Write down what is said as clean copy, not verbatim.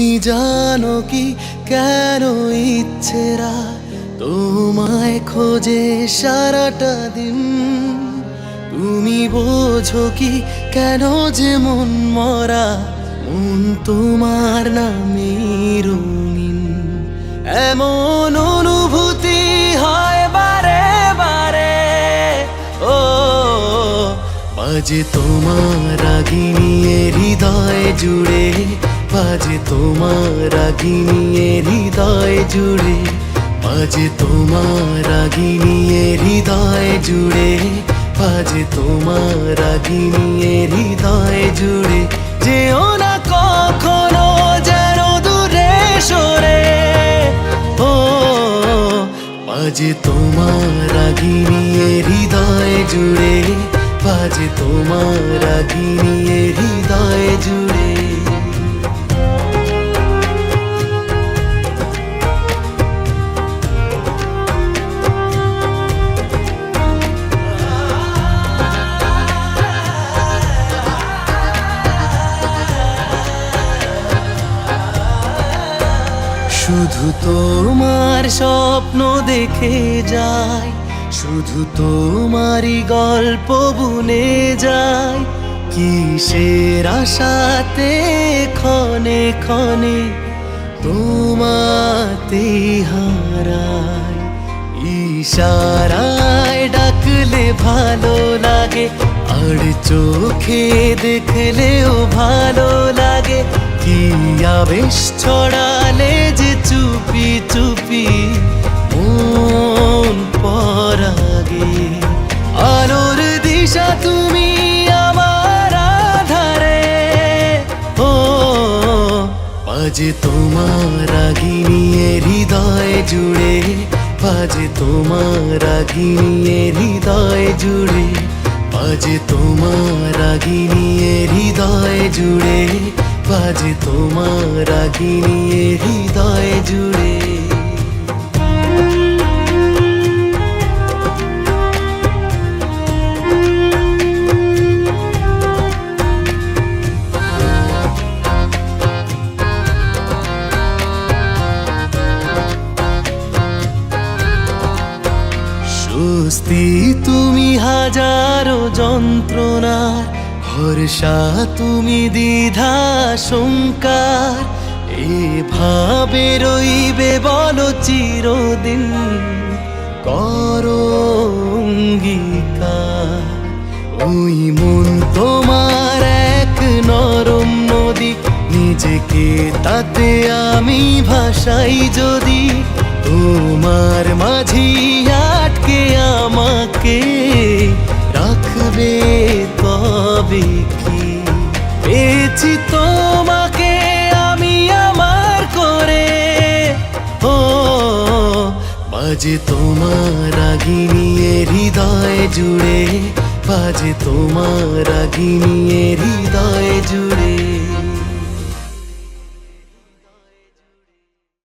তুমি জানো কি কেন ইচ্ছেরা তোমায় খোঁজে সারাটা দিন? তুমি বোঝো কি কেন যে মন মরা, মন তোমার নামে রঙিন? এমন অনুভূতি হয় বারে বারে। ও বাজে তোমার রাগিনী হৃদয় জুড়ে, বাজে তোমার রাগিনী হৃদয় জুড়ে, বাজে তোমার রাগিনী হৃদয় জুড়ে, বাজে তোমার রাগিনী হৃদয় জুড়ে। যেও না কখনো যেন দূরে সরে। ও বাজে তোমার রাগিনী হৃদয় জুড়ে, বাজে তোমার রাগিনী হৃদয় জুড়ে। শুধু তোমার স্বপ্ন দেখে যায়, শুধু তোমারই গল্প বুনে যায়। কিসের আশাতে ক্ষণে ক্ষণে তোমাতে হারায়। ইশারায় ডাকলে ভালো লাগে, আর চোখে দেখলেও ভালো লাগে। কি আবেশ ছড়ালে যে চুপি চুপি মন পরাগে। আলোর দিশা তুমি আমার আধারে। ও বাজে তোমার রাগিনী হৃদয় জুড়ে, বাজে তোমার রাগিনী হৃদয় জুড়ে, বাজে তোমার রাগিনী হৃদয় জুড়ে, বাজে তোমার রাগিনী হৃদয় জুড়ে। স্বস্তি তুমি হাজারো যন্ত্রণার, ভরসা তুমি দ্বিধা শঙ্কার। এভাবে রইবে বলো চিরদিন, করো অঙ্গীকার। ওই মন তোমার এক নরম নদী, নিজেকে তাতে আমি ভাসাই যদি। তোমার মাঝি আটকে আমাকে রাখবে তবে কি? পেয়েছি তোমাকে আমি আমার করে। ও বাজে তোমার রাগিনী হৃদয় জুড়ে, বাজে তোমার রাগিনী হৃদয় জুড়ে।